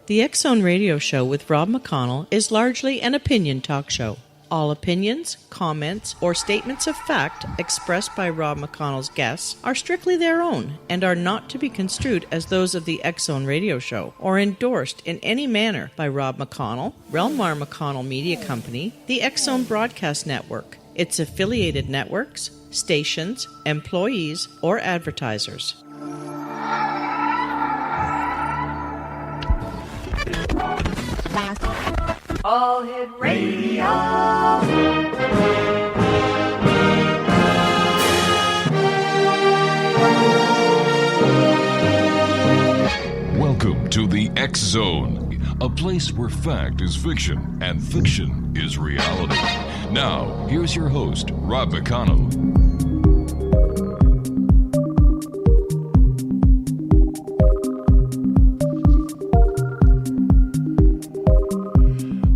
The X-Zone Radio Show with Rob McConnell is largely an opinion talk show. All opinions, comments, or statements of fact expressed by Rob McConnell's guests are strictly their own and are not to be construed as those of the X-Zone Radio Show or endorsed in any manner by Rob McConnell, rel-mar McConnell Media Company, the X-Zone Broadcast Network, its affiliated networks, stations, employees, or advertisers. All Hit Radio. Welcome to the X Zone, a place where fact is fiction and fiction is reality. Now, here's your host, Rob McConnell.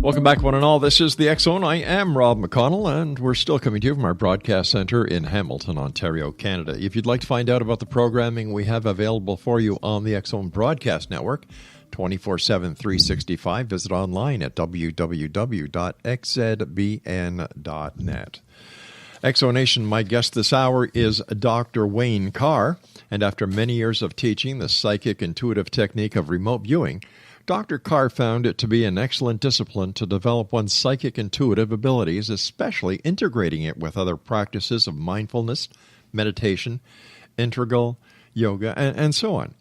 Welcome back, one and all. This is the X-Zone. I am Rob McConnell, and we're still coming to you from our broadcast center in Hamilton, Ontario, Canada. If you'd like to find out about the programming we have available for you on the X-Zone Broadcast Network, 24/7, 365, visit online at www.xzbn.net. Exonation, my guest this hour is Dr. Wayne Carr, and after many years of teaching the psychic intuitive technique of remote viewing, Dr. Carr found it to be an excellent discipline to develop one's psychic intuitive abilities, especially integrating it with other practices of mindfulness, meditation, integral, yoga, and so on.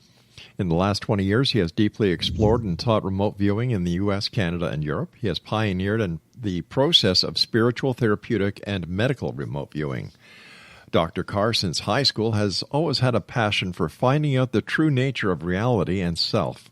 In the last 20 years, he has deeply explored and taught remote viewing in the U.S., Canada, and Europe. He has pioneered in the process of spiritual, therapeutic, and medical remote viewing. Dr. Carr, since high school, has always had a passion for finding out the true nature of reality and self.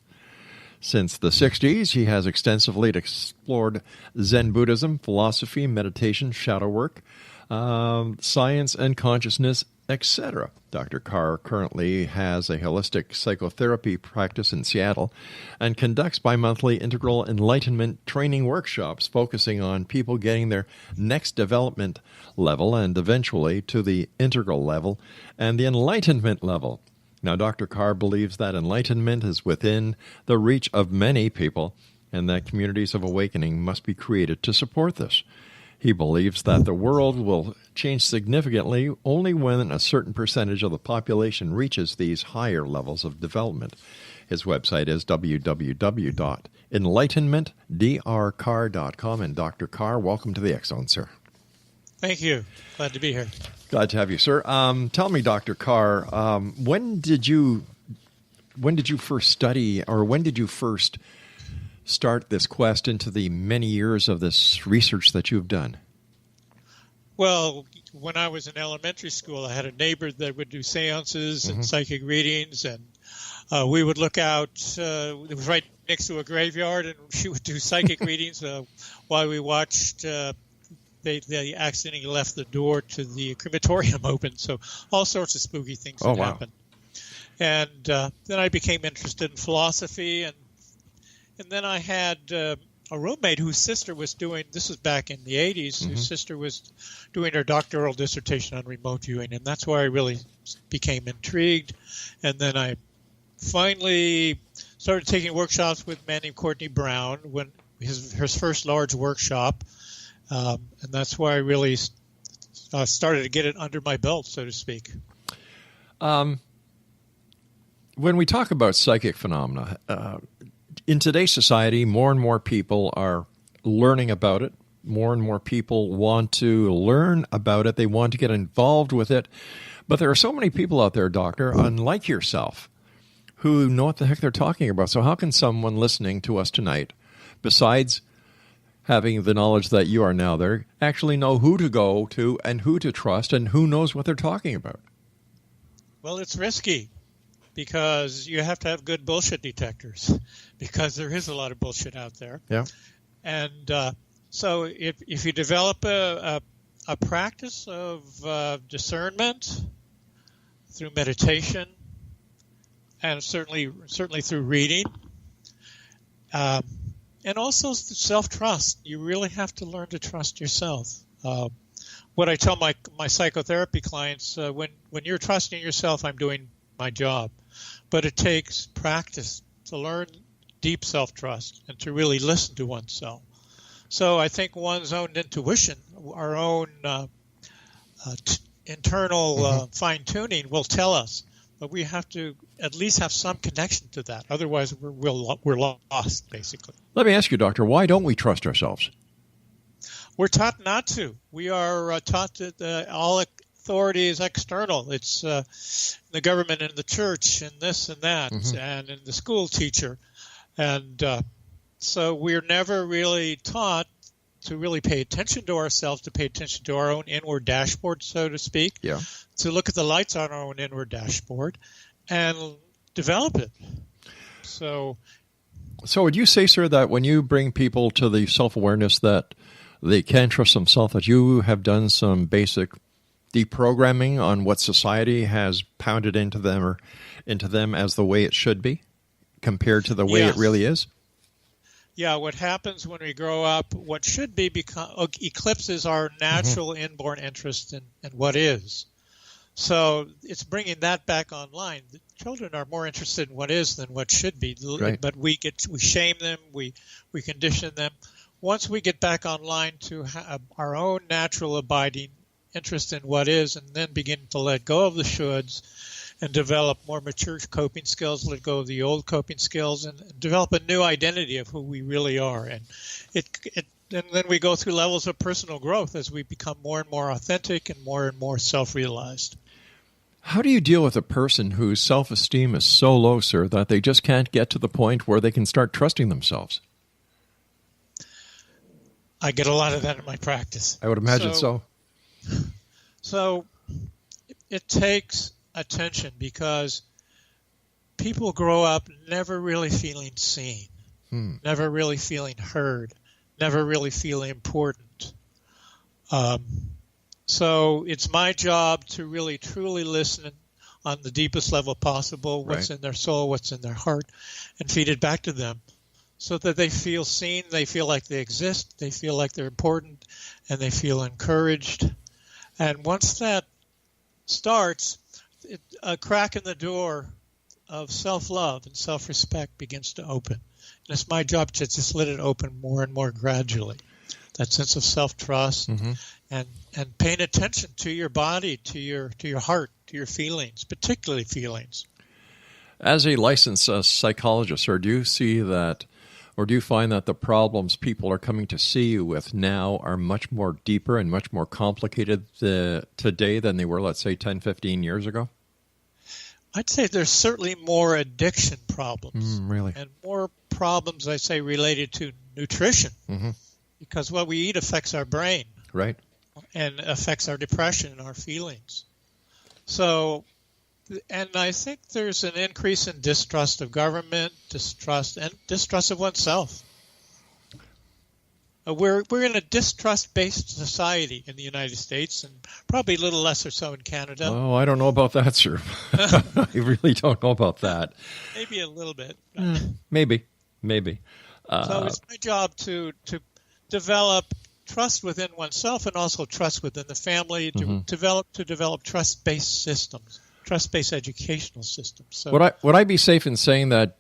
Since the 60s, he has extensively explored Zen Buddhism, philosophy, meditation, shadow work, science and consciousness, etc. Dr. Carr currently has a holistic psychotherapy practice in Seattle and conducts bi-monthly integral enlightenment training workshops focusing on people getting their next development level and eventually to the integral level and the enlightenment level. Now, Dr. Carr believes that enlightenment is within the reach of many people and that communities of awakening must be created to support this. He believes that the world will change significantly only when a certain percentage of the population reaches these higher levels of development. His website is www.enlightenmentdrcarr.com. And Dr. Carr, welcome to the X-Zone, sir. Thank you. Glad to be here. Glad to have you, sir. Tell me, Dr. Carr, when did you first study, or when did you first start this quest into the many years of this research that you've done? Well, when I was in elementary school, I had a neighbor that would do seances and psychic readings, and we would look out. It was right next to a graveyard, and she would do psychic readings while we watched. They accidentally left the door to the crematorium open, so all sorts of spooky things would happen. And then I became interested in philosophy, and then I had a roommate whose sister was doing, this was back in the 80s, whose sister was doing her doctoral dissertation on remote viewing, and that's where I really became intrigued. And then I finally started taking workshops with a man named Courtney Brown, when his first large workshop. And that's why I really started to get it under my belt, so to speak. When we talk about psychic phenomena, in today's society, more and more people are learning about it. More and more people want to learn about it. They want to get involved with it. But there are so many people out there, Doctor, unlike yourself, who know what the heck they're talking about. So how can someone listening to us tonight, besides having the knowledge that you are now there, actually know who to go to and who to trust and who knows what they're talking about? Well, it's risky because you have to have good bullshit detectors because there is a lot of bullshit out there. Yeah. And so if you develop a practice of discernment through meditation and certainly through reading, and also self-trust. You really have to learn to trust yourself. What I tell my psychotherapy clients, when you're trusting yourself, I'm doing my job. But it takes practice to learn deep self-trust and to really listen to oneself. So I think one's own intuition, our own internal fine-tuning will tell us, but we have to at least have some connection to that. Otherwise, we're lost, basically. Let me ask you, Doctor, why don't we trust ourselves? We're taught not to. We are taught that all authority is external. It's the government and the church and this and that and in the school teacher. And so we're never really taught to really pay attention to ourselves, to pay attention to our own inward dashboard, so to speak, to look at the lights on our own inward dashboard and develop it. So would you say, sir, that when you bring people to the self-awareness that they can trust themselves, that you have done some basic deprogramming on what society has pounded into them as the way it should be compared to the way it really is? Yeah, what happens when we grow up, what should be eclipses our natural inborn interest in what is. So it's bringing that back online. The children are more interested in what is than what should be, but we shame them, we condition them. Once we get back online to our own natural abiding interest in what is, and then begin to let go of the shoulds and develop more mature coping skills, let go of the old coping skills, and develop a new identity of who we really are. And and then we go through levels of personal growth as we become more and more authentic and more self-realized. How do you deal with a person whose self-esteem is so low, sir, that they just can't get to the point where they can start trusting themselves? I get a lot of that in my practice. I would imagine so. So it takes attention because people grow up never really feeling seen, never really feeling heard, never really feeling important. So it's my job to really truly listen on the deepest level possible, what's in their soul, what's in their heart, and feed it back to them so that they feel seen, they feel like they exist, they feel like they're important, and they feel encouraged. And once that starts, a crack in the door of self-love and self-respect begins to open. And it's my job to just let it open more and more gradually. That sense of self-trust and paying attention to your body, to your heart, to your feelings, particularly feelings. As a licensed psychologist, or do you see that, or do you find that the problems people are coming to see you with now are much more deeper and much more complicated today than they were, let's say, 10, 15 years ago? I'd say there's certainly more addiction problems. Really? And more problems, I say, related to nutrition. Because what we eat affects our brain. Right. And affects our depression and our feelings. So, and I think there's an increase in distrust of government, distrust of oneself. We're in a distrust-based society in the United States, and probably a little lesser so in Canada. Oh, I don't know about that, sir. I really don't know about that. Maybe a little bit. Maybe. So it's my job to develop trust within oneself and also trust within the family, to develop trust-based systems, trust-based educational systems. So, would I be safe in saying that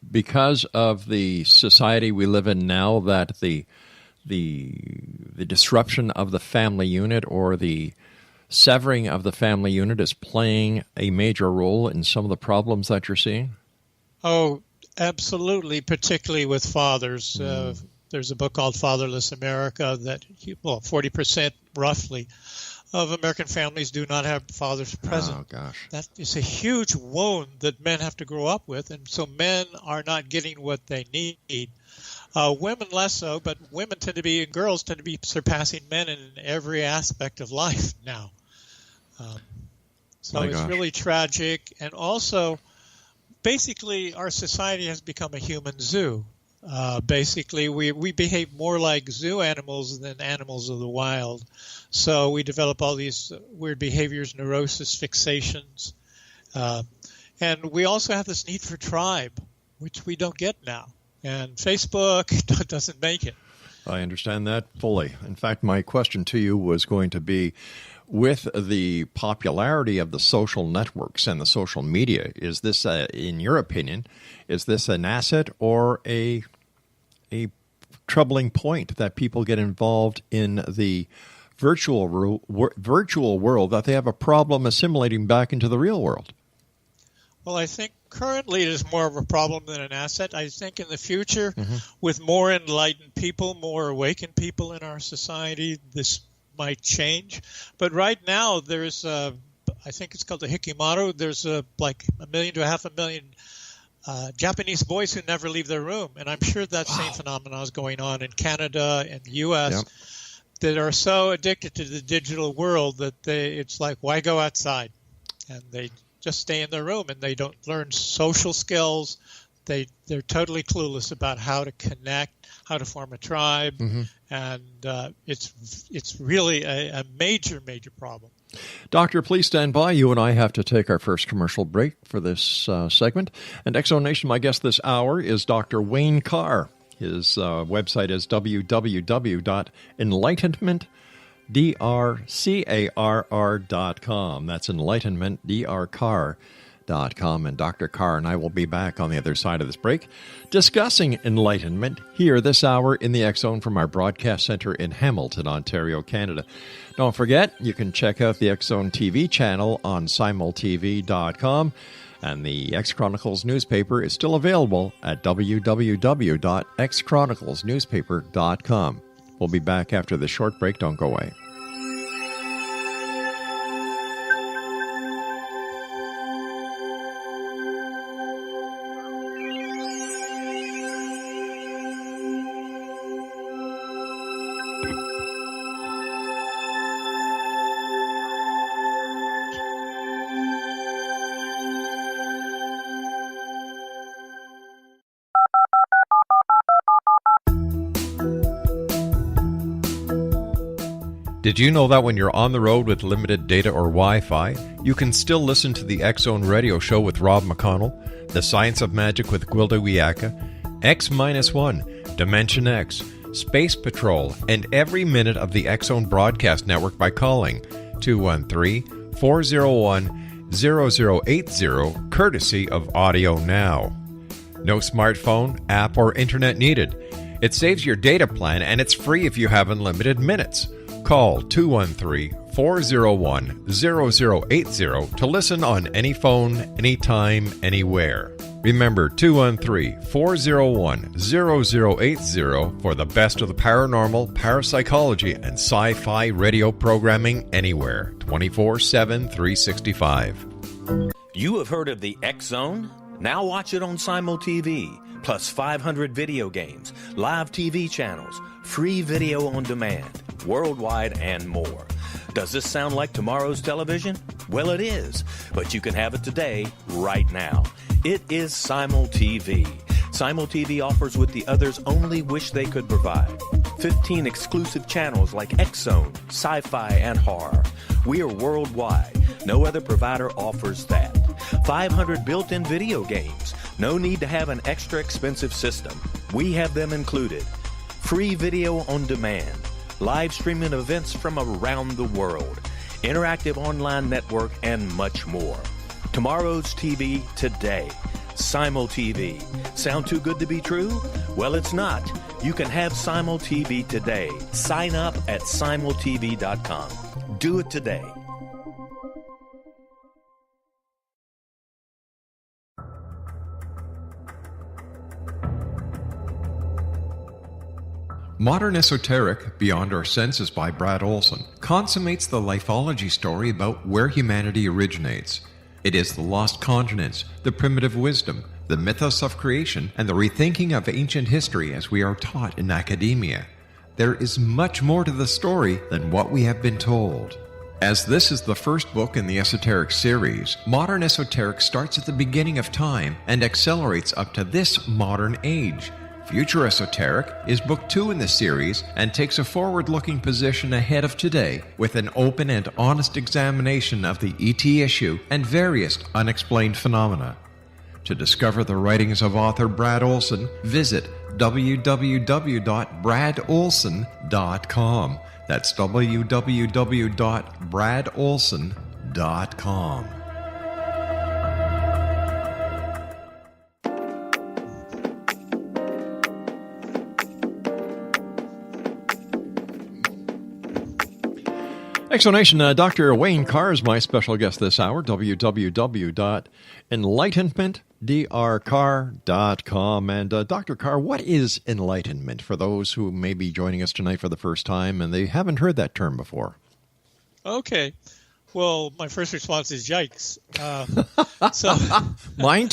because of the society we live in now, that the disruption of the family unit or the severing of the family unit is playing a major role in some of the problems that you're seeing? Oh, absolutely, particularly with fathers. There's a book called Fatherless America that, 40% roughly of American families do not have fathers present. Oh, gosh. That is a huge wound that men have to grow up with, and so men are not getting what they need. Women less so, but girls tend to be surpassing men in every aspect of life now. So it's really tragic. And also, basically, our society has become a human zoo. Basically, we behave more like zoo animals than animals of the wild. So we develop all these weird behaviors, neurosis, fixations. And we also have this need for tribe, which we don't get now. And Facebook doesn't make it. I understand that fully. In fact, my question to you was going to be, with the popularity of the social networks and the social media, is this, in your opinion, is this an asset or a troubling point that people get involved in the virtual world that they have a problem assimilating back into the real world? Well, I think currently it is more of a problem than an asset. I think in the future, with more enlightened people, more awakened people in our society, this might change. But right now, there's, I think it's called the Hikimaro, there's like 1 million to 500,000 Japanese boys who never leave their room. And I'm sure that same phenomenon is going on in Canada and the U.S. that are so addicted to the digital world that it's like, why go outside? And they just stay in their room, and they don't learn social skills. They're totally clueless about how to connect, how to form a tribe, and it's really a major problem. Doctor, please stand by. You and I have to take our first commercial break for this segment. And Exonation, my guest this hour is Dr. Wayne Carr. His website is www.enlightenmentdrcarr.com. That's enlightenmentdrcarr.com. And Dr. Carr and I will be back on the other side of this break discussing enlightenment here this hour in the X Zone from our broadcast center in Hamilton, Ontario, Canada. Don't forget, you can check out the X Zone TV channel on simultv.com. And the X Chronicles newspaper is still available at www.xchroniclesnewspaper.com. We'll be back after this short break. Don't go away. Did you know that when you're on the road with limited data or Wi-Fi, you can still listen to the X-Zone radio show with Rob McConnell, The Science of Magic with Gwilda Wiyaka, X-1, Dimension X, Space Patrol, and every minute of the X-Zone broadcast network by calling 213-401-0080, courtesy of Audio Now. No smartphone, app, or internet needed. It saves your data plan, and it's free if you have unlimited minutes. Call 213-401-0080 to listen on any phone, anytime, anywhere. Remember, 213-401-0080 for the best of the paranormal, parapsychology, and sci-fi radio programming anywhere, 24/7, 365. You have heard of the X Zone? Now watch it on Simul TV, plus 500 video games, live TV channels, free video on demand, worldwide, and more. Does this sound like tomorrow's television? Well, it is, but you can have it today, right now. It is Simul TV. Simul TV offers what the others only wish they could provide. 15 exclusive channels like X-Zone, Sci-Fi, and Horror. We are worldwide. No other provider offers that. 500 built-in video games. No need to have an extra expensive system. We have them included. Free video on demand. Live streaming events from around the world. Interactive online network, and much more. Tomorrow's TV today. Simul TV. Sound too good to be true? Well, it's not. You can have Simul TV today. Sign up at simultv.com. Do it today. Modern Esoteric, Beyond Our Senses by Brad Olson, consummates the lifology story about where humanity originates. It is the lost continents, the primitive wisdom, the mythos of creation, and the rethinking of ancient history as we are taught in academia. There is much more to the story than what we have been told. As this is the first book in the Esoteric series, Modern Esoteric starts at the beginning of time and accelerates up to this modern age. Future Esoteric is book 2 in the series and takes a forward-looking position ahead of today with an open and honest examination of the ET issue and various unexplained phenomena. To discover the writings of author Brad Olson, visit www.bradolson.com. That's www.bradolson.com. Exonation, Dr. Wayne Carr is my special guest this hour, www.enlightenmentdrcarr.com. And Dr. Carr, what is enlightenment for those who may be joining us tonight for the first time and they haven't heard that term before? Okay. Well, my first response is yikes. Mine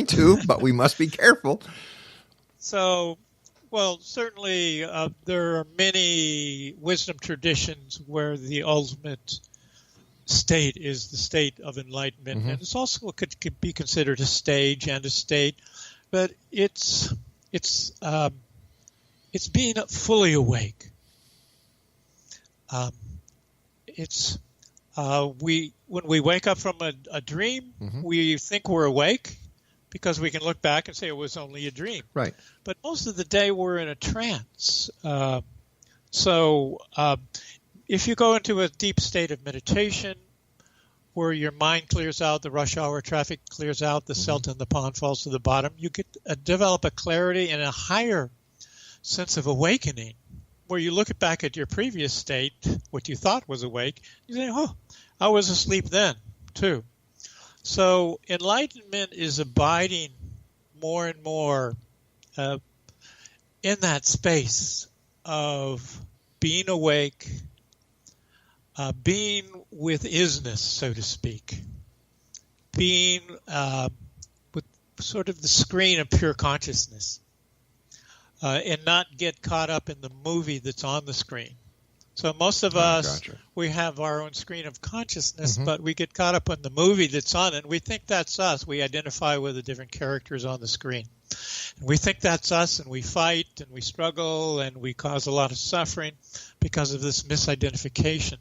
too, but we must be careful. Well, certainly there are many wisdom traditions where the ultimate state is the state of enlightenment, and it's also could be considered a stage and a state, but it's being fully awake. When we wake up from a dream, we think we're awake, because we can look back and say it was only a dream. Right. But most of the day we're in a trance. If you go into a deep state of meditation where your mind clears out, the rush hour traffic clears out, the silt in the pond falls to the bottom, you get develop a clarity and a higher sense of awakening where you look back at your previous state, what you thought was awake, you say, oh, I was asleep then too. So enlightenment is abiding more and more in that space of being awake, being with isness, so to speak, being with sort of the screen of pure consciousness, and not get caught up in the movie that's on the screen. So most of us, we have our own screen of consciousness, but we get caught up in the movie that's on, and we think that's us. We identify with the different characters on the screen. And we think that's us, and we fight, and we struggle, and we cause a lot of suffering because of this misidentification.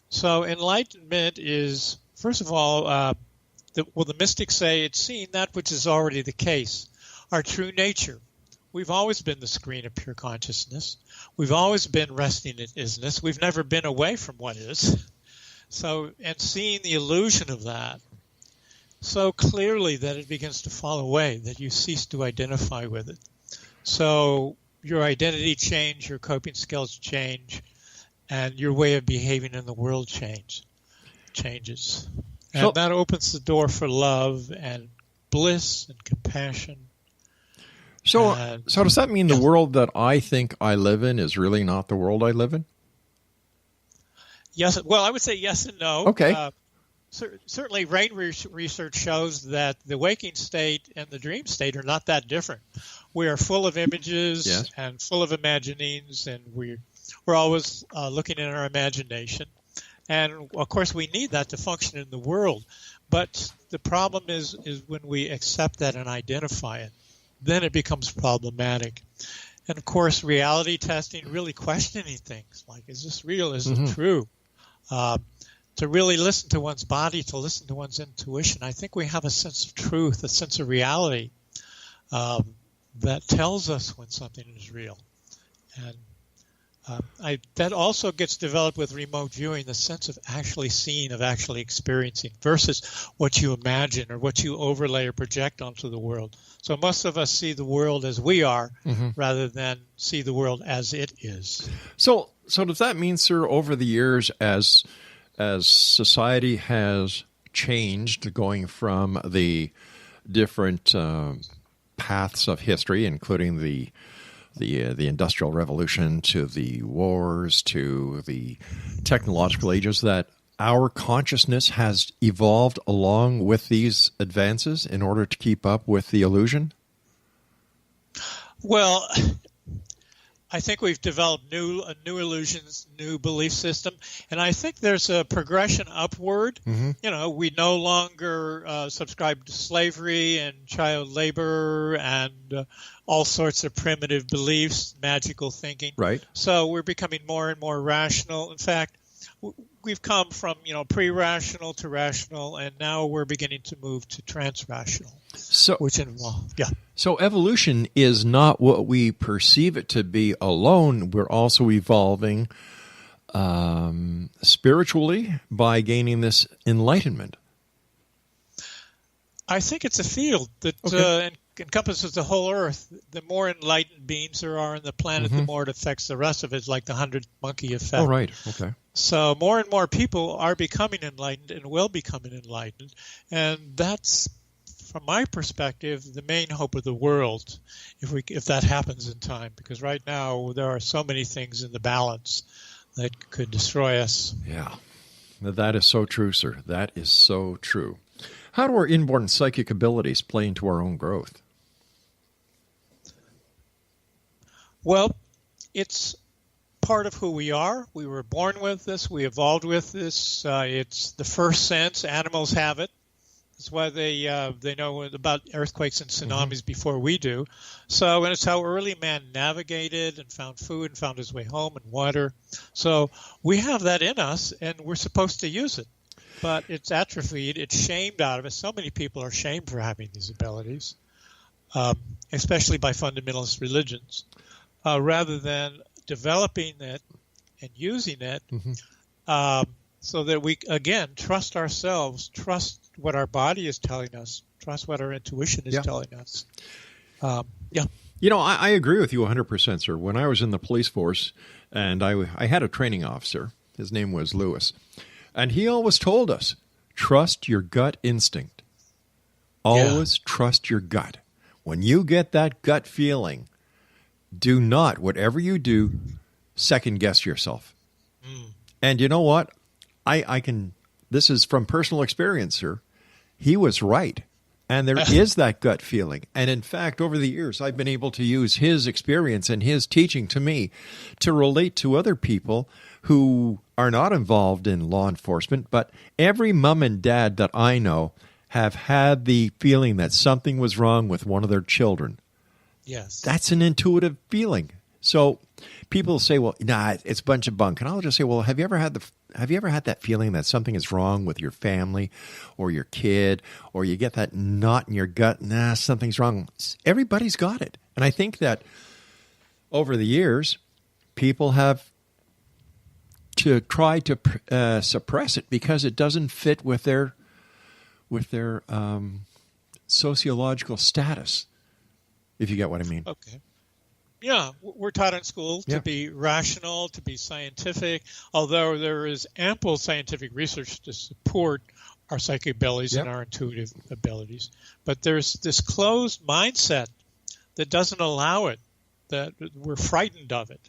So enlightenment is, first of all, the mystics say it's seeing that which is already the case, our true nature. We've always been the screen of pure consciousness. We've always been resting in isness. We've never been away from what is. And seeing the illusion of that so clearly that it begins to fall away, that you cease to identify with it. So your identity change, your coping skills change, and your way of behaving in the world changes. And that opens the door for love and bliss and compassion. So does that mean the world that I think I live in is really not the world I live in? Yes. Well, I would say yes and no. Okay. Certainly, brain research shows that the waking state and the dream state are not that different. We are full of images and full of imaginings, and we're always looking in our imagination. And, of course, we need that to function in the world. But the problem is when we accept that and identify it. Then it becomes problematic. And, of course, reality testing, really questioning things like, is this real? Is it true? To really listen to one's body, to listen to one's intuition. I think we have a sense of truth, a sense of reality that tells us when something is real. And that also gets developed with remote viewing, the sense of actually seeing, of actually experiencing, versus what you imagine or what you overlay or project onto the world. So most of us see the world as we are rather than see the world as it is. So does that mean, sir, over the years as society has changed, going from the different paths of history, including the Industrial Revolution to the wars to the technological ages, that our consciousness has evolved along with these advances in order to keep up with the illusion? Well, I think we've developed new illusions, new belief system, and I think there's a progression upward. You know, we no longer subscribe to slavery and child labor and all sorts of primitive beliefs, magical thinking. Right. So we're becoming more and more rational. In fact, we've come from, pre-rational to rational, and now we're beginning to move to trans-rational, which involves, So evolution is not what we perceive it to be alone. We're also evolving spiritually by gaining this enlightenment? I think it's a field that encompasses the whole Earth. The more enlightened beings there are on the planet, the more it affects the rest of it, like the 100-monkey effect. Oh, right. Okay. So more and more people are becoming enlightened and will become enlightened. And that's, from my perspective, the main hope of the world, if that happens in time. Because right now there are so many things in the balance that could destroy us. Yeah. That is so true, sir. That is so true. How do our inborn psychic abilities play into our own growth? Well, it's part of who we are. We were born with this. We evolved with this. It's the first sense. Animals have it. That's why they know about earthquakes and tsunamis before we do. So, and it's how early man navigated and found food and found his way home and water. So we have that in us, and we're supposed to use it. But it's atrophied. It's shamed out of us. So many people are shamed for having these abilities, especially by fundamentalist religions, rather than developing it and using it so that we, again, trust ourselves, trust what our body is telling us, trust what our intuition is telling us. You know, I agree with you 100%, sir. When I was in the police force, and I had a training officer, his name was Lewis, and he always told us, trust your gut instinct. Always trust your gut. When you get that gut feeling, do not, whatever you do, second guess yourself. And you know what? I can, this is from personal experience, sir. He was right. And there is that gut feeling. And in fact, over the years, I've been able to use his experience and his teaching to me to relate to other people who are not involved in law enforcement. But every mom and dad that I know have had the feeling that something was wrong with one of their children. Yes. That's an intuitive feeling. So people say, well, nah, it's a bunch of bunk. And I'll just say, well, have you ever had that feeling that something is wrong with your family or your kid, or you get that knot in your gut, nah, something's wrong? Everybody's got it. And I think that over the years, people have to try to suppress it because it doesn't fit with their sociological status, if you get what I mean. Okay. Yeah, we're taught in school to be rational, to be scientific, although there is ample scientific research to support our psychic abilities and our intuitive abilities. But there's this closed mindset that doesn't allow it, that we're frightened of it.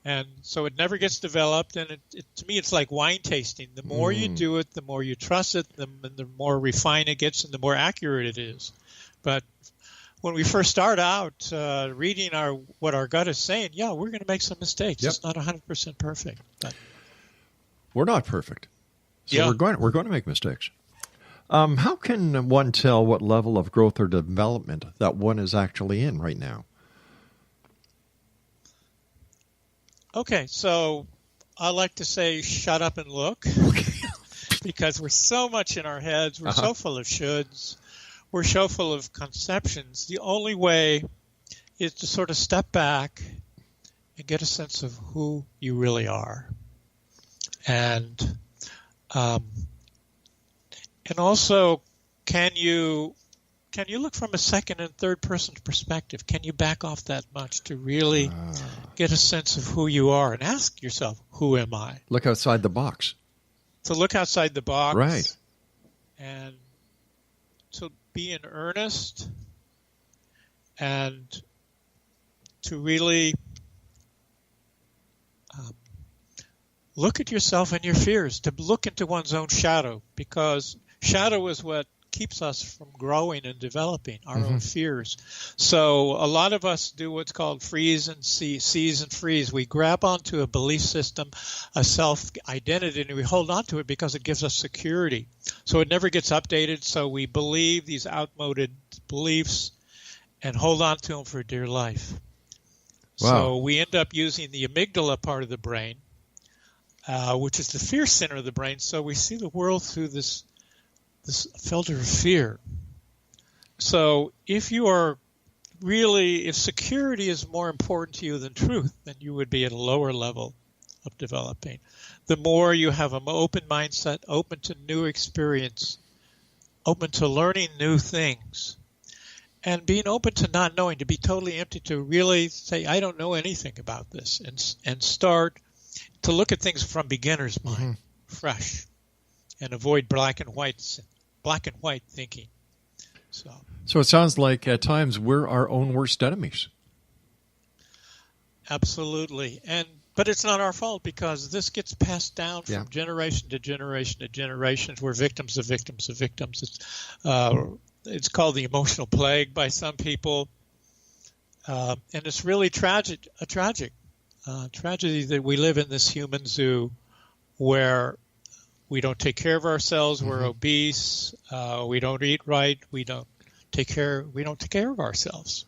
And so it never gets developed, and to me it's like wine tasting. The more you do it, the more you trust it, the more refined it gets and the more accurate it is. But when we first start out reading what our gut is saying, we're going to make some mistakes. It's not 100% perfect. But we're not perfect. So we're going to make mistakes. How can one tell what level of growth or development that one is actually in right now? Okay, so I like to say shut up and look. Because we're so much in our heads. We're so full of shoulds. We're so full of conceptions. The only way is to sort of step back and get a sense of who you really are. And also, can you look from a second and third person perspective? Can you back off that much to really get a sense of who you are and ask yourself, who am I? Look outside the box. To look outside the box. Right. And to be in earnest and to really look at yourself and your fears, to look into one's own shadow, because shadow is what keeps us from growing and developing our own fears. So a lot of us do what's called freeze and seize and freeze. We grab onto a belief system, a self-identity, and we hold on to it because it gives us security. So it never gets updated, so we believe these outmoded beliefs and hold on to them for dear life. Wow. So we end up using the amygdala part of the brain, which is the fear center of the brain, so we see the world through this filter of fear. So if security is more important to you than truth, then you would be at a lower level of developing. The more you have an open mindset, open to new experience, open to learning new things, and being open to not knowing, to be totally empty, to really say, I don't know anything about this, and start to look at things from beginner's mind, fresh, and avoid black and white thinking. So it sounds like at times we're our own worst enemies. Absolutely. But it's not our fault, because this gets passed down from generation to generation to generations. We're victims of victims of victims. It's called the emotional plague by some people. And it's really a tragedy that we live in this human zoo where we don't take care of ourselves, we're obese, we don't eat right, we don't take care of ourselves.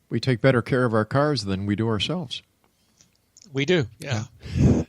We take better care of our cars than we do ourselves. We do, yeah.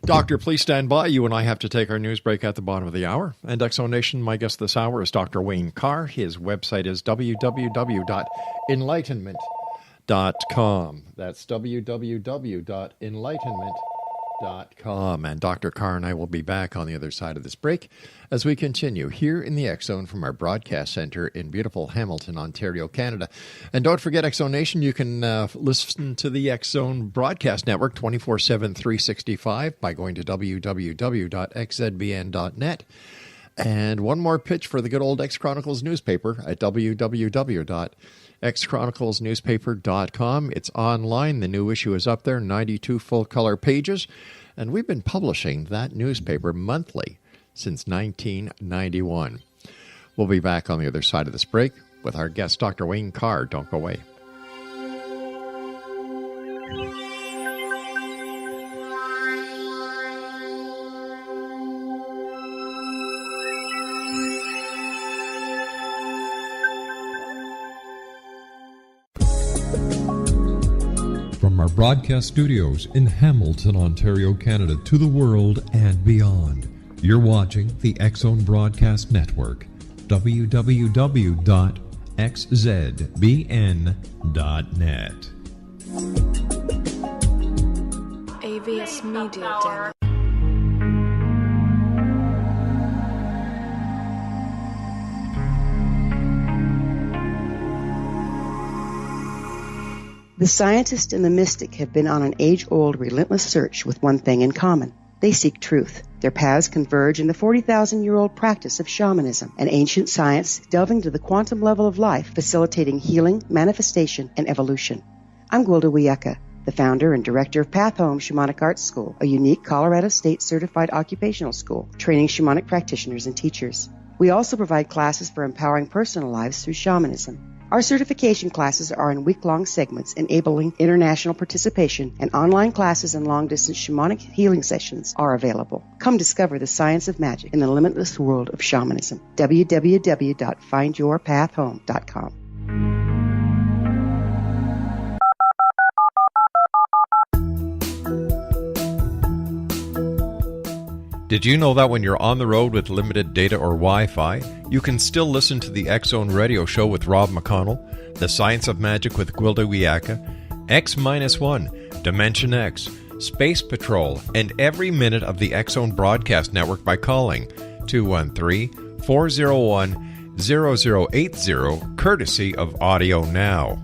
Doctor, please stand by. You and I have to take our news break at the bottom of the hour. And Exonation, my guest this hour is Dr. Wayne Carr. His website is www.enlightenment.com. That's www.enlightenment.com. And Dr. Carr and I will be back on the other side of this break as we continue here in the X Zone from our broadcast center in beautiful Hamilton, Ontario, Canada. And don't forget, X Zone Nation, you can listen to the X Zone broadcast network 24/7, 365 by going to www.xzbn.net. And one more pitch for the good old X Chronicles newspaper at www.xchroniclesnewspaper.com. It's online. The new issue is up there, 92 full-color pages. And we've been publishing that newspaper monthly since 1991. We'll be back on the other side of this break with our guest, Dr. Wayne Carr. Don't go away. From our broadcast studios in Hamilton, Ontario, Canada, to the world and beyond, you're watching the X Zone Broadcast Network, www.xzbn.net. AVS Media Demo. The scientist and the mystic have been on an age-old, relentless search with one thing in common. They seek truth. Their paths converge in the 40,000-year-old practice of shamanism, an ancient science delving to the quantum level of life, facilitating healing, manifestation, and evolution. I'm Gwilda Wiyaka, the founder and director of Path Home Shamanic Arts School, a unique Colorado State-certified occupational school, training shamanic practitioners and teachers. We also provide classes for empowering personal lives through shamanism. Our certification classes are in week-long segments enabling international participation, and online classes and long-distance shamanic healing sessions are available. Come discover the science of magic in the limitless world of shamanism. www.findyourpathhome.com. Did you know that when you're on the road with limited data or Wi-Fi, you can still listen to the X Zone radio show with Rob McConnell, The Science of Magic with Gwilda Wiyaka, X-1, Dimension X, Space Patrol, and every minute of the X Zone broadcast network by calling 213-401-0080, courtesy of Audio Now.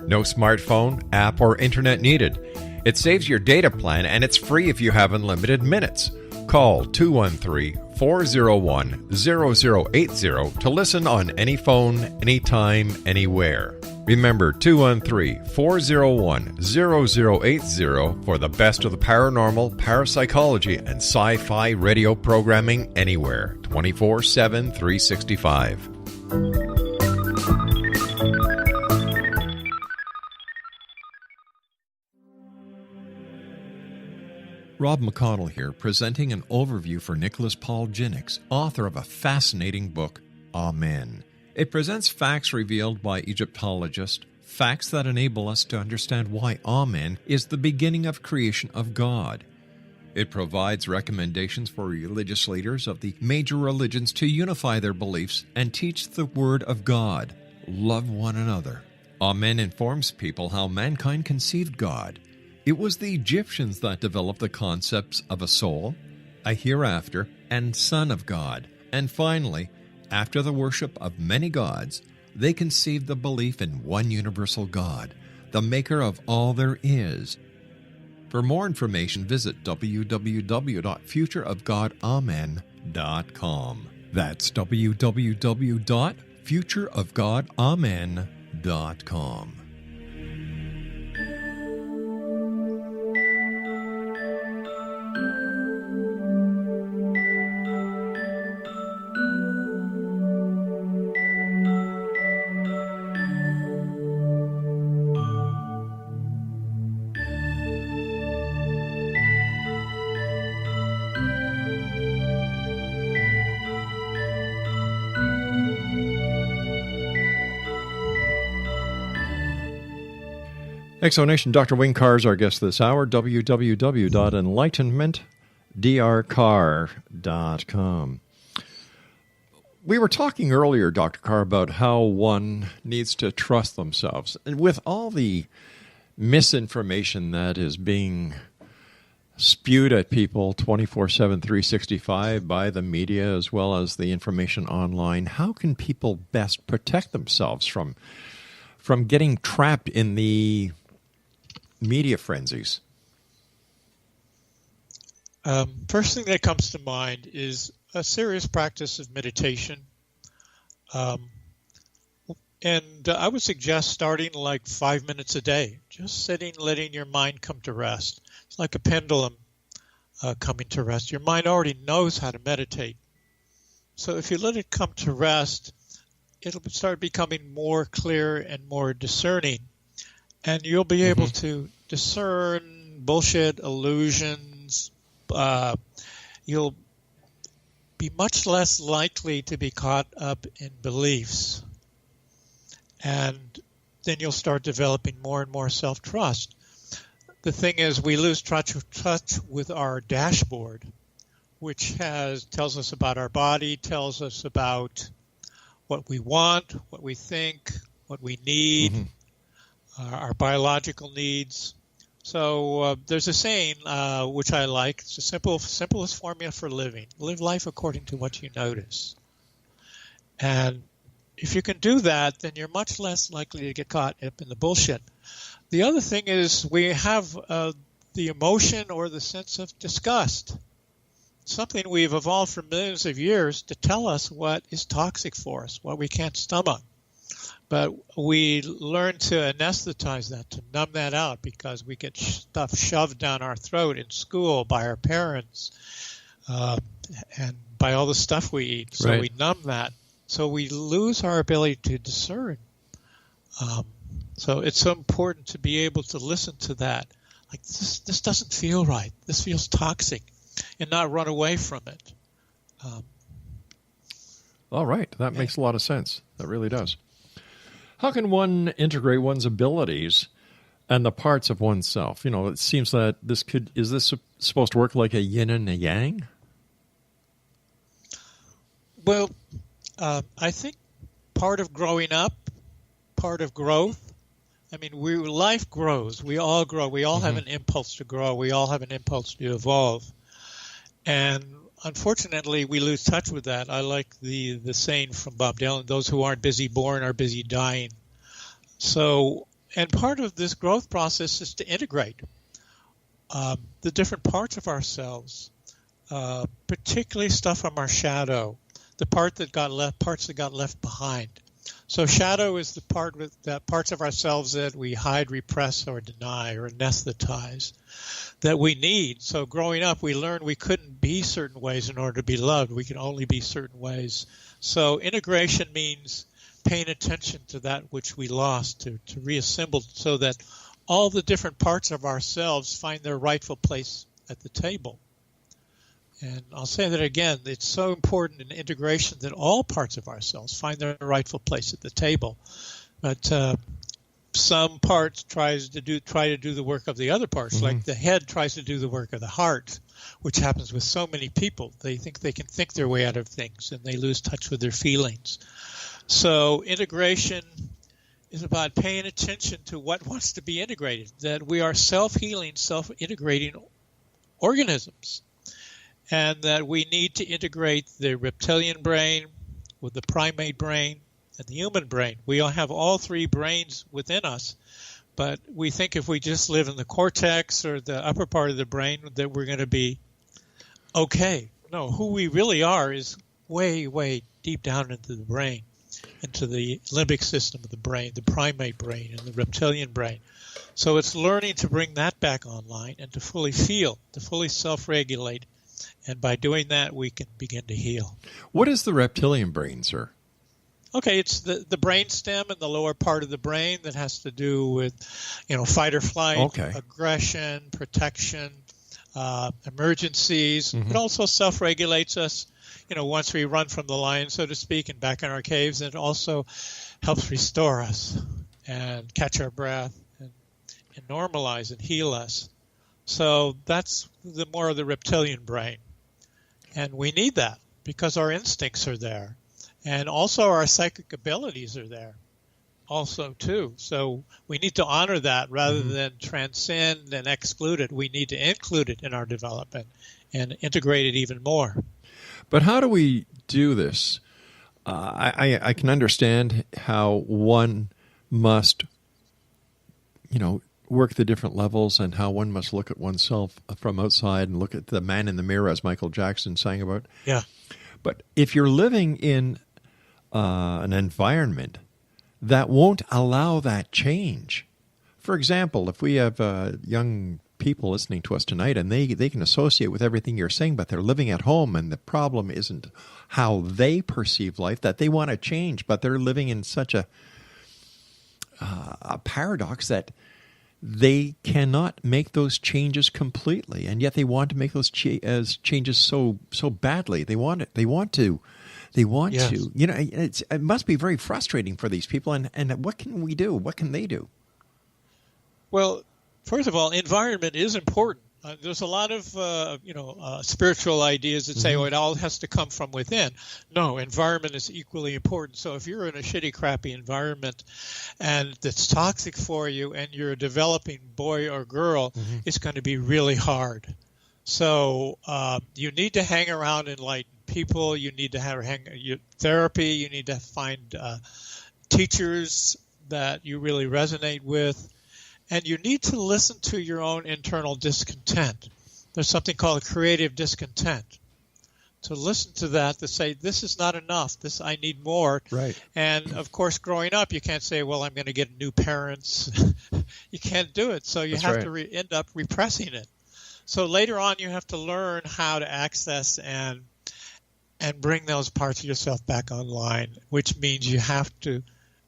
No smartphone, app, or internet needed. It saves your data plan, and it's free if you have unlimited minutes. Call 213-401-0080 to listen on any phone, anytime, anywhere. Remember, 213-401-0080 for the best of the paranormal, parapsychology, and sci-fi radio programming anywhere, 24/7, 365. Rob McConnell here, presenting an overview for Nicholas Paul Jennings, author of a fascinating book, Amen. It presents facts revealed by Egyptologists, facts that enable us to understand why Amen is the beginning of creation of God. It provides recommendations for religious leaders of the major religions to unify their beliefs and teach the Word of God. Love one another. Amen informs people how mankind conceived God. It was the Egyptians that developed the concepts of a soul, a hereafter, and Son of God. And finally, after the worship of many gods, they conceived the belief in one universal God, the maker of all there is. For more information, visit www.futureofgodamen.com. That's www.futureofgodamen.com. Exonation, Dr. Wayne Carr is our guest this hour. www.enlightenmentdrcarr.com. We were talking earlier, Dr. Carr, about how one needs to trust themselves. And with all the misinformation that is being spewed at people 24/7, 365 by the media as well as the information online, how can people best protect themselves from getting trapped in the media frenzies? First thing that comes to mind is a serious practice of meditation. And I would suggest starting like 5 minutes a day, just sitting, letting your mind come to rest. It's like a pendulum coming to rest. Your mind already knows how to meditate. So if you let it come to rest, it'll start becoming more clear and more discerning. And you'll be able to discern bullshit, illusions. You'll be much less likely to be caught up in beliefs. And then you'll start developing more and more self-trust. The thing is, we lose touch with our dashboard, which tells us about our body, tells us about what we want, what we think, what we need, our biological needs. So there's a saying which I like. It's the simplest formula for living. Live life according to what you notice. And if you can do that, then you're much less likely to get caught up in the bullshit. The other thing is we have the emotion or the sense of disgust. Something we've evolved for millions of years to tell us what is toxic for us, what we can't stomach. But we learn to anesthetize that, to numb that out, because we get stuff shoved down our throat in school by our parents and by all the stuff we eat. So we numb that. So we lose our ability to discern. So it's so important to be able to listen to that. Like, this doesn't feel right. This feels toxic, and not run away from it. All right. That makes a lot of sense. That really does. How can one integrate one's abilities and the parts of oneself? You know, it seems that is this supposed to work like a yin and a yang? Well, I think part of growing up, part of growth, I mean, life grows. We all grow. We all have an impulse to grow. We all have an impulse to evolve. And unfortunately, we lose touch with that. I like the saying from Bob Dylan, those who aren't busy born are busy dying. So, and part of this growth process is to integrate the different parts of ourselves, particularly stuff from our shadow, the parts that got left behind. So shadow is the parts of ourselves that we hide, repress, or deny, or anesthetize, that we need. So growing up, we learned we couldn't be certain ways in order to be loved. We can only be certain ways. So integration means paying attention to that which we lost, to reassemble, so that all the different parts of ourselves find their rightful place at the table. And I'll say that again, it's so important in integration that all parts of ourselves find their rightful place at the table. But some parts try to do the work of the other parts, like the head tries to do the work of the heart, which happens with so many people. They think they can think their way out of things, and they lose touch with their feelings. So integration is about paying attention to what wants to be integrated, that we are self-healing, self-integrating organisms, and that we need to integrate the reptilian brain with the primate brain and the human brain. We all have all three brains within us, but we think if we just live in the cortex or the upper part of the brain that we're going to be okay. No, who we really are is way, way deep down into the brain, into the limbic system of the brain, the primate brain and the reptilian brain. So it's learning to bring that back online and to fully feel, to fully self-regulate. And by doing that, we can begin to heal. What is the reptilian brain, sir? Okay, it's the brain stem in the lower part of the brain that has to do with, fight or flight, aggression, protection, emergencies. It also self-regulates us, once we run from the lion, so to speak, and back in our caves. And it also helps restore us and catch our breath and normalize and heal us. So that's the more of the reptilian brain. And we need that because our instincts are there. And also our psychic abilities are there also, too. So we need to honor that rather than transcend and exclude it. We need to include it in our development and integrate it even more. But how do we do this? I can understand how one must, work the different levels and how one must look at oneself from outside and look at the man in the mirror, as Michael Jackson sang about. Yeah. But if you're living in an environment that won't allow that change, for example, if we have young people listening to us tonight and they can associate with everything you're saying, but they're living at home and the problem isn't how they perceive life, that they want to change, but they're living in such a paradox that they cannot make those changes completely, and yet they want to make those changes so badly. They want it. They want to. It must be very frustrating for these people. And what can we do? What can they do? Well, first of all, environment is important. There's a lot of spiritual ideas that say, it all has to come from within. No, environment is equally important. So if you're in a shitty, crappy environment and that's toxic for you and you're a developing boy or girl, it's going to be really hard. So you need to hang around enlightened people. You need to have therapy. You need to find teachers that you really resonate with. And you need to listen to your own internal discontent. There's something called creative discontent. To listen to that, to say, this is not enough. I need more. Right. And, of course, growing up, you can't say, well, I'm going to get new parents. You can't do it. So you have to end up repressing it. So later on, you have to learn how to access and bring those parts of yourself back online, which means you have to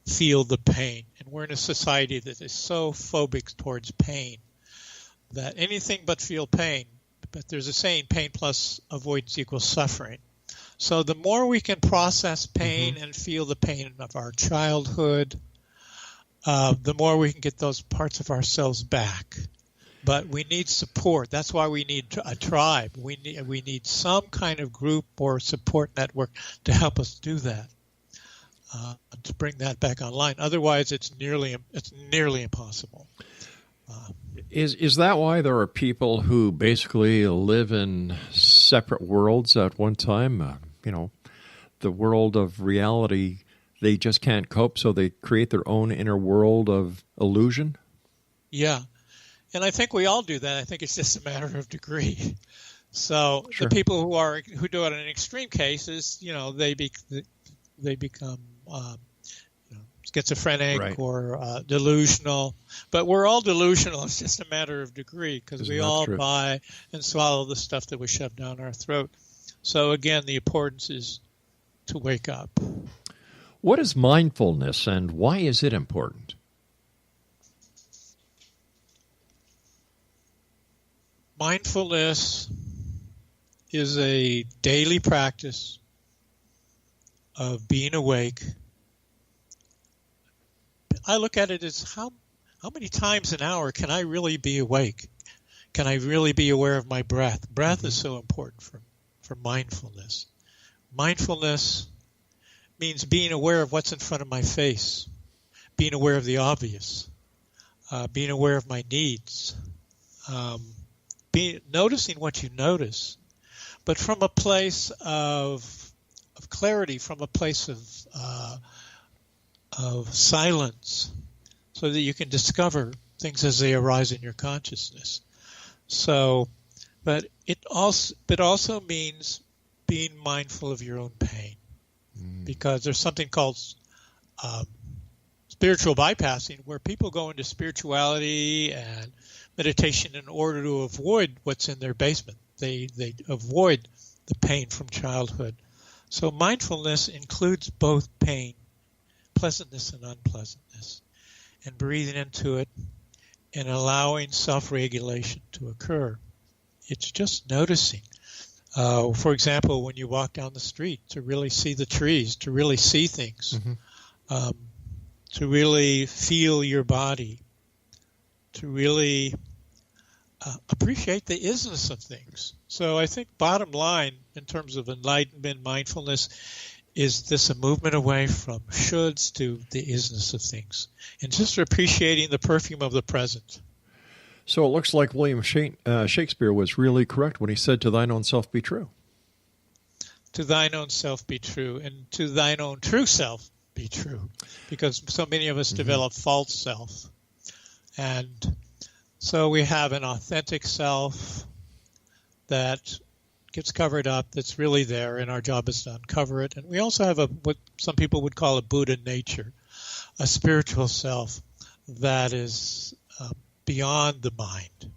feel the pain. And we're in a society that is so phobic towards pain that anything but feel pain. But there's a saying, pain plus avoidance equals suffering. So the more we can process pain and feel the pain of our childhood, the more we can get those parts of ourselves back. But we need support. That's why we need a tribe. We need some kind of group or support network to help us do that. To bring that back online. Otherwise, it's nearly impossible. Is that why there are people who basically live in separate worlds at one time? The world of reality, they just can't cope, so they create their own inner world of illusion? Yeah. And I think we all do that. I think it's just a matter of degree. So the people who do it in extreme cases, they become schizophrenic or delusional. But we're all delusional. It's just a matter of degree because we all buy and swallow the stuff that we shove down our throat. So, again, the importance is to wake up. What is mindfulness and why is it important? Mindfulness is a daily practice of being awake. I look at it as how many times an hour can I really be awake? Can I really be aware of my breath? Breath is so important for mindfulness. Mindfulness means being aware of what's in front of my face, being aware of the obvious, being aware of my needs, noticing what you notice, but from a place of clarity, from a place of silence, so that you can discover things as they arise in your consciousness. So, but it also means being mindful of your own pain, because there's something called spiritual bypassing, where people go into spirituality and meditation in order to avoid what's in their basement. They avoid the pain from childhood. So mindfulness includes both pain, pleasantness and unpleasantness, and breathing into it and allowing self-regulation to occur. It's just noticing. For example, when you walk down the street, to really see the trees, to really see things, to really feel your body, to really appreciate the isness of things. So I think bottom line, in terms of enlightenment, mindfulness, is this a movement away from shoulds to the isness of things, and just appreciating the perfume of the present. So it looks like William Shakespeare was really correct when he said, "To thine own self be true." To thine own self be true, and to thine own true self be true, because so many of us develop false self. And so we have an authentic self that gets covered up, that's really there, and our job is to uncover it. And we also have what some people would call a Buddha nature, a spiritual self that is beyond the mind,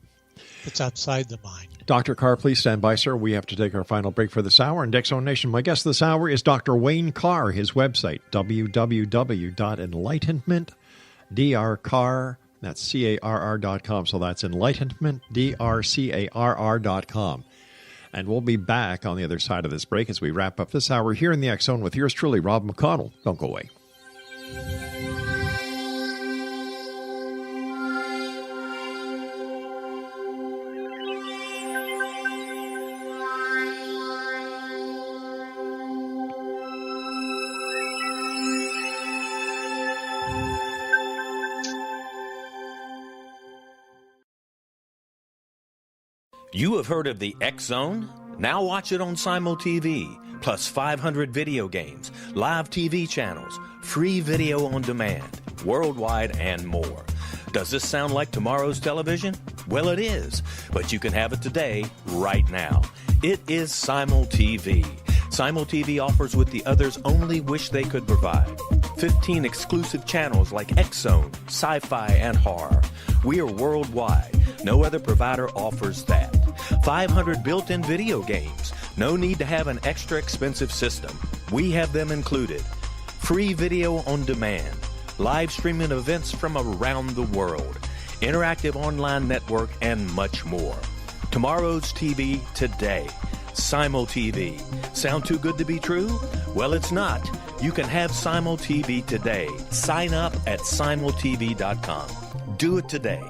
that's outside the mind. Dr. Carr, please stand by, sir. We have to take our final break for this hour. And X-Zone Nation, my guest this hour is Dr. Wayne Carr. His website, www.enlightenmentdrcarr, that's CARR.com. So that's enlightenmentdrcarr.com. And we'll be back on the other side of this break as we wrap up this hour here in the X-Zone with yours truly, Rob McConnell. Don't go away. You have heard of the X-Zone? Now watch it on Simul TV, plus 500 video games, live TV channels, free video on demand, worldwide, and more. Does this sound like tomorrow's television? Well, it is, but you can have it today, right now. It is Simul TV. Simul TV offers what the others only wish they could provide. 15 exclusive channels like X-Zone, Sci-Fi, and Horror. We are worldwide. No other provider offers that. 500 built-in video games. No need to have an extra expensive system. We have them included. Free video on demand. Live streaming events from around the world. Interactive online network, and much more. Tomorrow's TV today. Simul TV. Sound too good to be true? Well, it's not. You can have Simul TV today. Sign up at simultv.com. Do it today.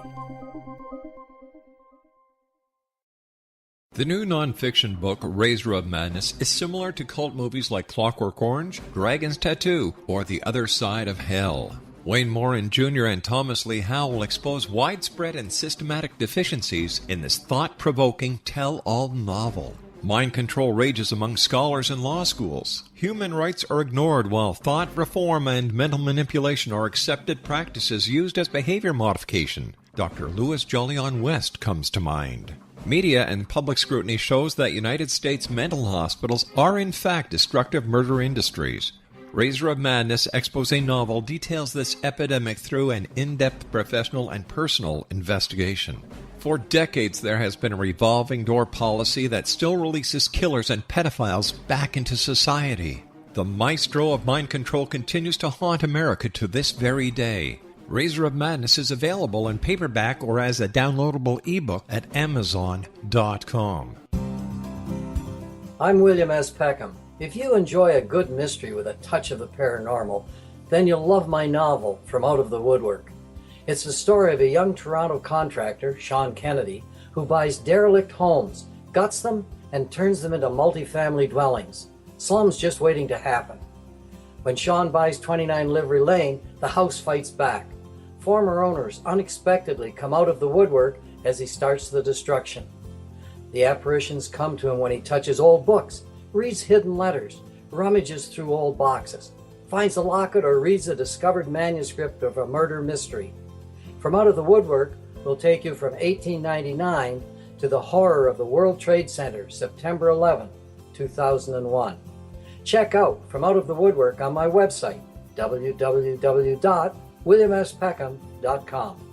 The new nonfiction book, Razor of Madness, is similar to cult movies like Clockwork Orange, Dragon's Tattoo, or The Other Side of Hell. Wayne Morin Jr. and Thomas Lee Howell expose widespread and systematic deficiencies in this thought-provoking tell-all novel. Mind control rages among scholars in law schools. Human rights are ignored while thought reform and mental manipulation are accepted practices used as behavior modification. Dr. Louis Jolyon West comes to mind. Media and public scrutiny shows that United States mental hospitals are in fact destructive murder industries. Razor of Madness expose novel details this epidemic through an in-depth professional and personal investigation. For decades, there has been a revolving door policy that still releases killers and pedophiles back into society. The maestro of mind control continues to haunt America to this very day. Razor of Madness is available in paperback or as a downloadable ebook at Amazon.com. I'm William S. Peckham. If you enjoy a good mystery with a touch of the paranormal, then you'll love my novel, From Out of the Woodwork. It's the story of a young Toronto contractor, Sean Kennedy, who buys derelict homes, guts them, and turns them into multifamily dwellings. Slums just waiting to happen. When Sean buys 29 Livery Lane, the house fights back. Former owners unexpectedly come out of the woodwork as he starts the destruction. The apparitions come to him when he touches old books, reads hidden letters, rummages through old boxes, finds a locket, or reads a discovered manuscript of a murder mystery. From Out of the Woodwork will take you from 1899 to the horror of the World Trade Center, September 11, 2001. Check out From Out of the Woodwork on my website, www.williamspeckham.com.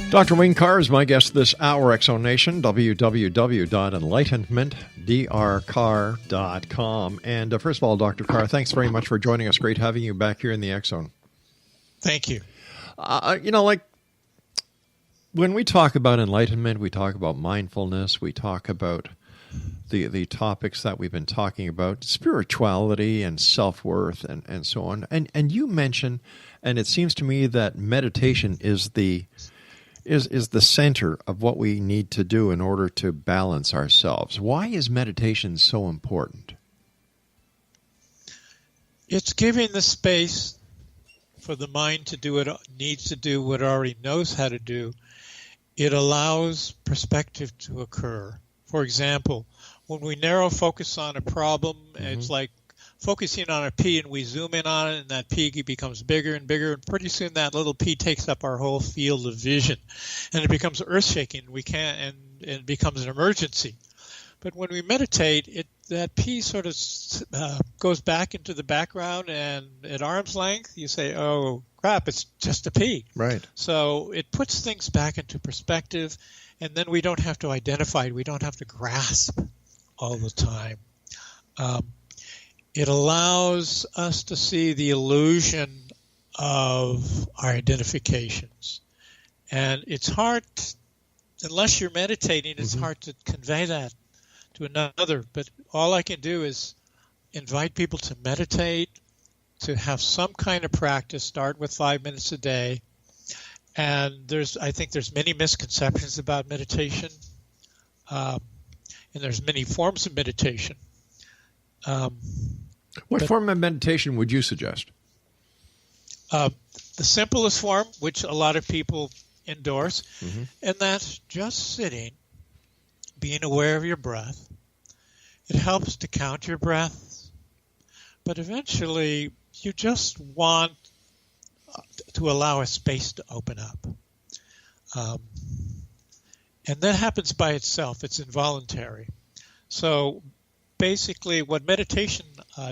Dr. Wayne Carr is my guest this hour, Exonation, www.enlightenmentdrcarr.com. And first of all, Dr. Carr, thanks very much for joining us. Great having you back here in the Exxon. Thank you. Like when we talk about enlightenment, we talk about mindfulness, we talk about the topics that we've been talking about, spirituality and self-worth and so on. And you mentioned, and it seems to me that meditation is the center of what we need to do in order to balance ourselves. Why is meditation so important? It's giving the space for the mind to do what it needs to do, what it already knows how to do. It allows perspective to occur. For example, when we narrow focus on a problem, it's like focusing on a pea, and we zoom in on it, and that pea becomes bigger and bigger, and pretty soon that little pea takes up our whole field of vision, and it becomes earth-shaking. We can't, and it becomes an emergency. But when we meditate, that pea sort of goes back into the background, and at arm's length, you say, "Oh crap, it's just a pea." Right. So it puts things back into perspective, and then we don't have to identify it. We don't have to grasp all the time. It allows us to see the illusion of our identifications. And it's hard, unless you're meditating, it's hard to convey that to another. But all I can do is invite people to meditate, to have some kind of practice, start with 5 minutes a day. And I think there's many misconceptions about meditation. And there's many forms of meditation. What form of meditation would you suggest? The simplest form, which a lot of people endorse, and that's just sitting, being aware of your breath. It helps to count your breaths, but eventually you just want to allow a space to open up. And that happens by itself. It's involuntary. So basically, what meditation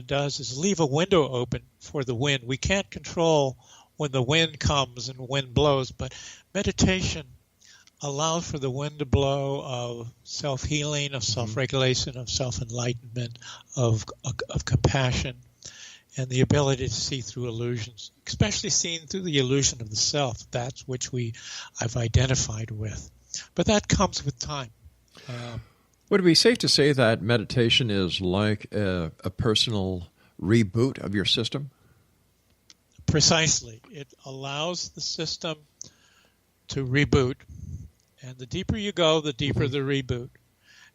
does is leave a window open for the wind. We can't control when the wind comes and wind blows, but meditation allows for the wind to blow of self-healing, of self-regulation, of self-enlightenment, of compassion, and the ability to see through illusions, especially seeing through the illusion of the self. That's which I've identified with. But that comes with time. Would it be safe to say that meditation is like a personal reboot of your system? Precisely. It allows the system to reboot. And the deeper you go, the deeper the reboot.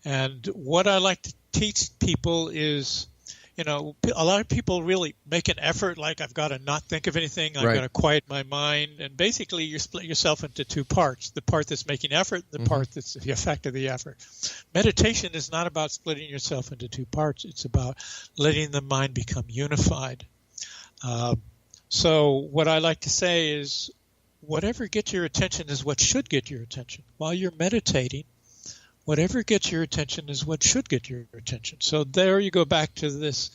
And what I like to teach people is, a lot of people really make an effort, like I've got to not think of anything, I've got to quiet my mind. And basically you split yourself into two parts, the part that's making effort, the part that's the effect of the effort. Meditation is not about splitting yourself into two parts. It's about letting the mind become unified. So what I like to say is whatever gets your attention is what should get your attention. While you're meditating, whatever gets your attention is what should get your attention. So there you go back to this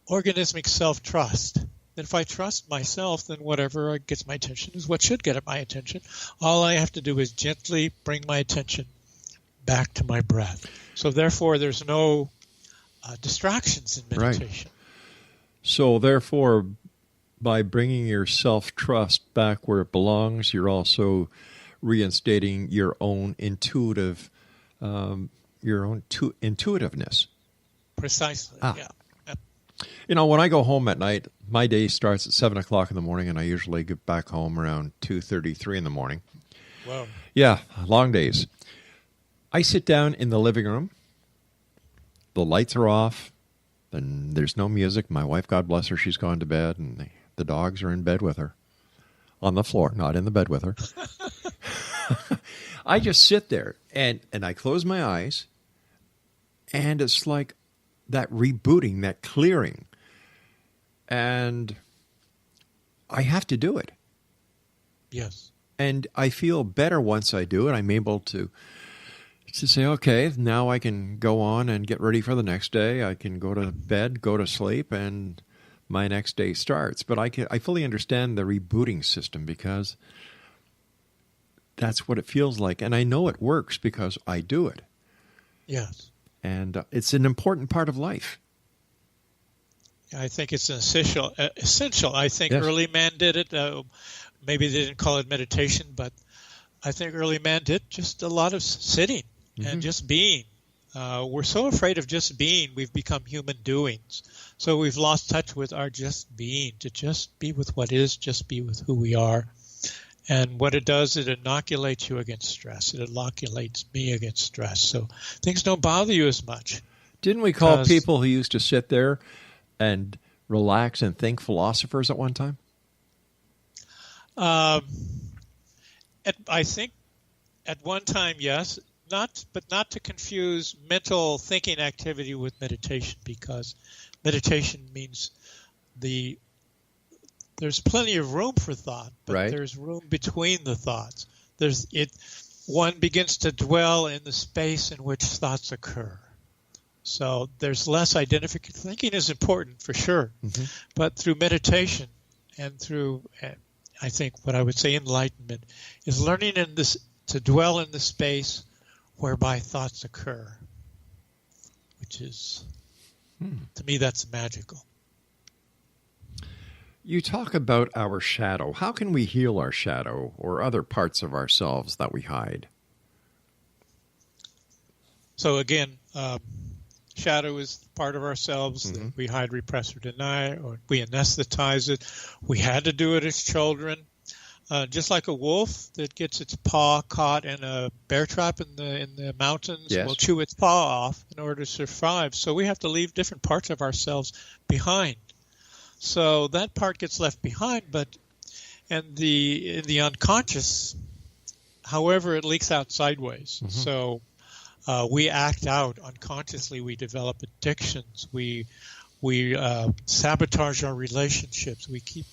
organismic self-trust. That if I trust myself, then whatever gets my attention is what should get my attention. All I have to do is gently bring my attention back to my breath. So therefore, there's no distractions in meditation. Right. So therefore, by bringing your self-trust back where it belongs, you're also reinstating your own intuitiveness. Precisely. Yeah. You know, when I go home at night, my day starts at 7 o'clock in the morning, and I usually get back home around 2:33 in the morning. Wow. Yeah, long days. I sit down in the living room. The lights are off. And there's no music. My wife, God bless her, she's gone to bed, and the dogs are in bed with her. On the floor, not in the bed with her. I just sit there, and I close my eyes, and it's like that rebooting, that clearing. And I have to do it. Yes. And I feel better once I do it. I'm able to say, okay, now I can go on and get ready for the next day. I can go to bed, go to sleep, and my next day starts. But I fully understand the rebooting system because that's what it feels like. And I know it works because I do it. Yes. And it's an important part of life. I think it's essential. I think Yes. early man did it. Maybe they didn't call it meditation, but I think early man did just a lot of sitting and just being. We're so afraid of just being, we've become human doings. So we've lost touch with our just being, to just be with what is, just be with who we are. And what it does, it inoculates you against stress. It inoculates me against stress. So things don't bother you as much. Didn't we call people who used to sit there and relax and think philosophers at one time? I think at one time, yes, but not to confuse mental thinking activity with meditation, because meditation means there's plenty of room for thought, but right. There's room between the thoughts. One begins to dwell in the space in which thoughts occur. So there's less identification. Thinking is important for sure, but through meditation and through, I think what I would say enlightenment, is learning to dwell in the space whereby thoughts occur, which is, to me, that's magical. You talk about our shadow. How can we heal our shadow or other parts of ourselves that we hide? So again, shadow is part of ourselves that we hide, repress, or deny, or we anesthetize it. We had to do it as children. Just like a wolf that gets its paw caught in a bear trap in the mountains, will chew its paw off in order to survive. So we have to leave different parts of ourselves behind. So that part gets left behind, but in the unconscious, however, it leaks out sideways. So we act out unconsciously. We develop addictions. We sabotage our relationships. We keep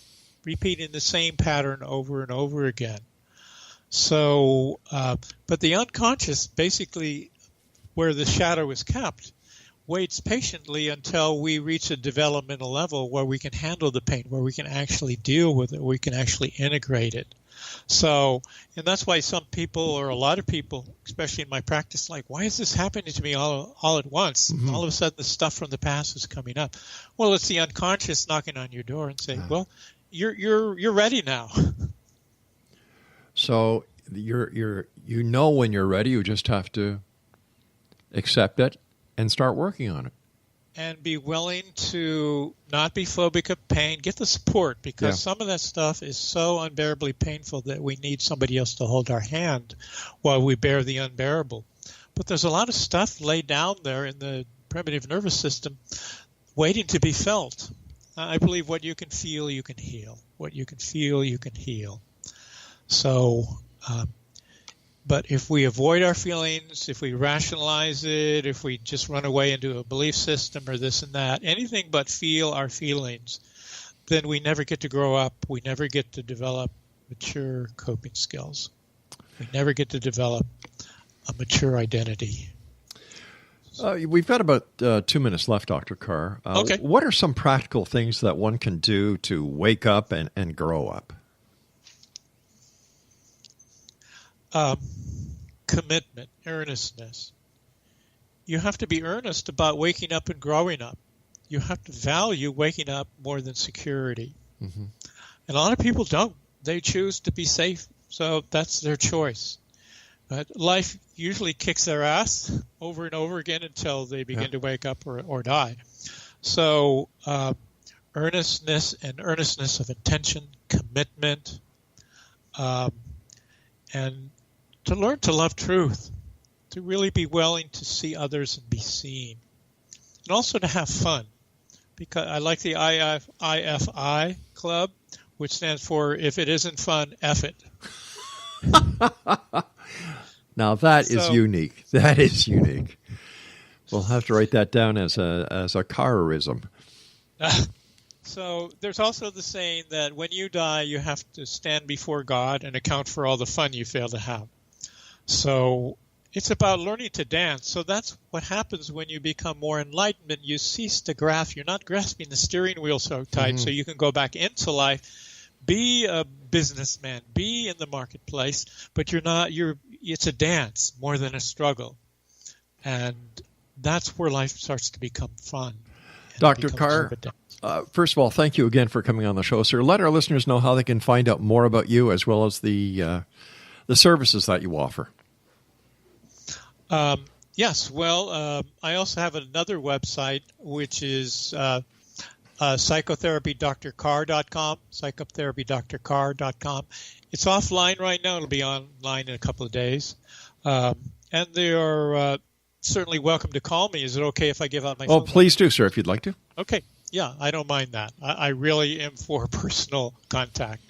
repeating the same pattern over and over again. So, but the unconscious, basically, where the shadow is kept, waits patiently until we reach a developmental level where we can handle the pain, where we can actually deal with it, we can actually integrate it. So, and that's why some people, or a lot of people, especially in my practice, like, why is this happening to me all at once? All of a sudden, the stuff from the past is coming up. Well, it's the unconscious knocking on your door and saying, well, you're ready now. So you know when you're ready. You just have to accept it and start working on it. And be willing to not be phobic of pain. Get the support, because some of that stuff is so unbearably painful that we need somebody else to hold our hand while we bear the unbearable. But there's a lot of stuff laid down there in the primitive nervous system waiting to be felt. I believe what you can feel, you can heal. What you can feel, you can heal. So, but if we avoid our feelings, if we rationalize it, if we just run away into a belief system or this and that, anything but feel our feelings, then we never get to grow up. We never get to develop mature coping skills. We never get to develop a mature identity. We've got about 2 minutes left, Dr. Carr. Okay. What are some practical things that one can do to wake up and grow up? Commitment, earnestness. You have to be earnest about waking up and growing up. You have to value waking up more than security. And a lot of people don't. They choose to be safe, so that's their choice. But life usually kicks their ass over and over again until they begin to wake up or die. So earnestness of intention, commitment, and to learn to love truth, to really be willing to see others and be seen, and also to have fun. Because I like the IFI club, which stands for if it isn't fun, F it. Now that is unique. That is unique. We'll have to write that down as a Carrism. So there's also the saying that when you die, you have to stand before God and account for all the fun you fail to have. So it's about learning to dance. So that's what happens when you become more enlightened. You cease to grasp. You're not grasping the steering wheel so tight, so you can go back into life, be a businessman, be in the marketplace, but you're not. It's a dance more than a struggle, and that's where life starts to become fun. Dr. Carr, first of all, thank you again for coming on the show, sir. Let our listeners know how they can find out more about you as well as the services that you offer. Yes, well, I also have another website, which is psychotherapydrcarr.com, psychotherapydrcarr.com. It's offline right now. It'll be online in a couple of days. And they are certainly welcome to call me. Is it okay if I give out my phone number? Please do, sir, if you'd like to. Okay. Yeah, I don't mind that. I really am for personal contact.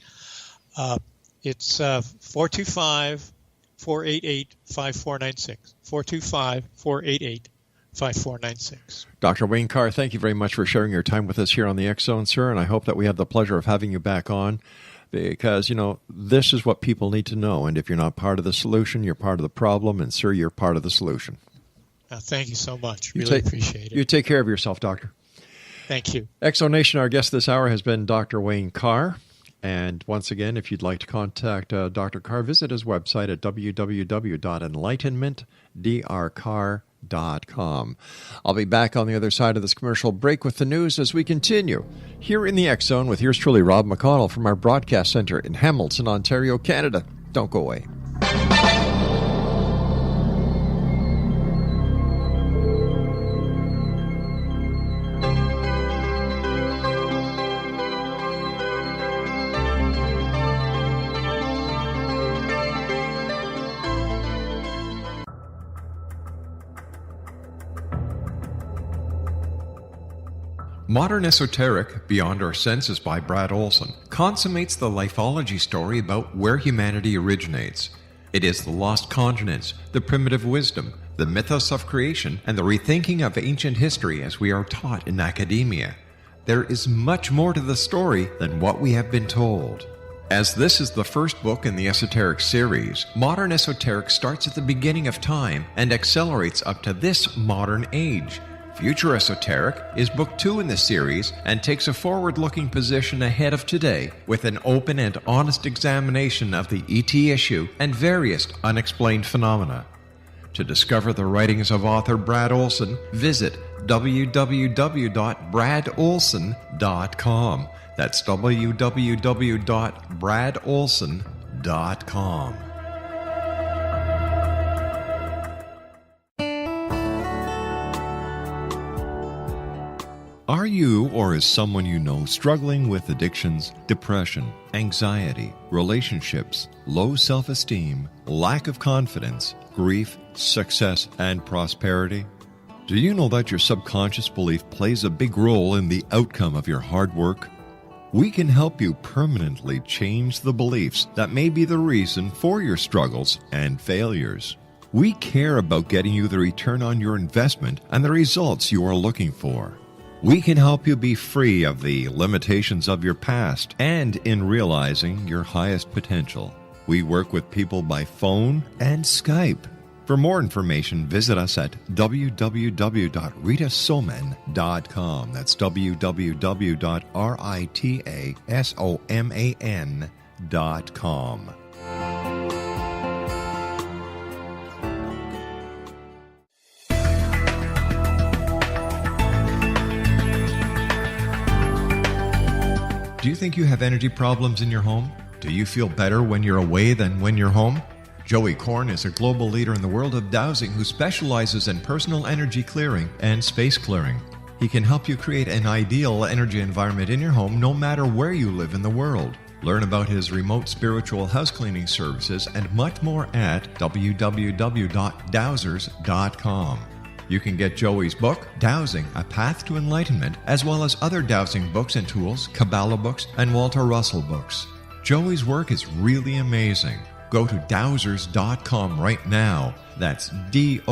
It's 425-488-5496. 425-488-5496. Dr. Wayne Carr, thank you very much for sharing your time with us here on the X Zone, sir, and I hope that we have the pleasure of having you back on because, this is what people need to know, and if you're not part of the solution, you're part of the problem, and, sir, you're part of the solution. Thank you so much. Really appreciate it. You take care of yourself, Doctor. Thank you. X Zone Nation, our guest this hour has been Dr. Wayne Carr. And once again, if you'd like to contact Dr. Carr, visit his website at www.enlightenmentdrcarr.com. I'll be back on the other side of this commercial break with the news as we continue here in the X Zone with yours truly, Rob McConnell, from our broadcast center in Hamilton, Ontario, Canada. Don't go away. Modern Esoteric, Beyond Our Senses by Brad Olson, consummates the lifeology story about where humanity originates. It is the lost continents, the primitive wisdom, the mythos of creation, and the rethinking of ancient history as we are taught in academia. There is much more to the story than what we have been told. As this is the first book in the Esoteric series, Modern Esoteric starts at the beginning of time and accelerates up to this modern age. Future Esoteric is book 2 in the series and takes a forward-looking position ahead of today with an open and honest examination of the ET issue and various unexplained phenomena. To discover the writings of author Brad Olson, visit www.bradolson.com. That's www.bradolson.com. Are you or is someone you know struggling with addictions, depression, anxiety, relationships, low self-esteem, lack of confidence, grief, success, and prosperity? Do you know that your subconscious belief plays a big role in the outcome of your hard work? We can help you permanently change the beliefs that may be the reason for your struggles and failures. We care about getting you the return on your investment and the results you are looking for. We can help you be free of the limitations of your past and in realizing your highest potential. We work with people by phone and Skype. For more information, visit us at www.ritasoman.com. That's www.ritasoman.com. Do you think you have energy problems in your home? Do you feel better when you're away than when you're home? Joey Korn is a global leader in the world of dowsing who specializes in personal energy clearing and space clearing. He can help you create an ideal energy environment in your home no matter where you live in the world. Learn about his remote spiritual house cleaning services and much more at www.dowsers.com. You can get Joey's book, Dowsing, A Path to Enlightenment, as well as other dowsing books and tools, Kabbalah books, and Walter Russell books. Joey's work is really amazing. Go to dowsers.com right now. That's DOWSERS.com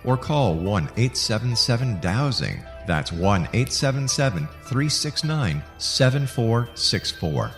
or call 1-877-DOWSING. That's 1-877-369-7464.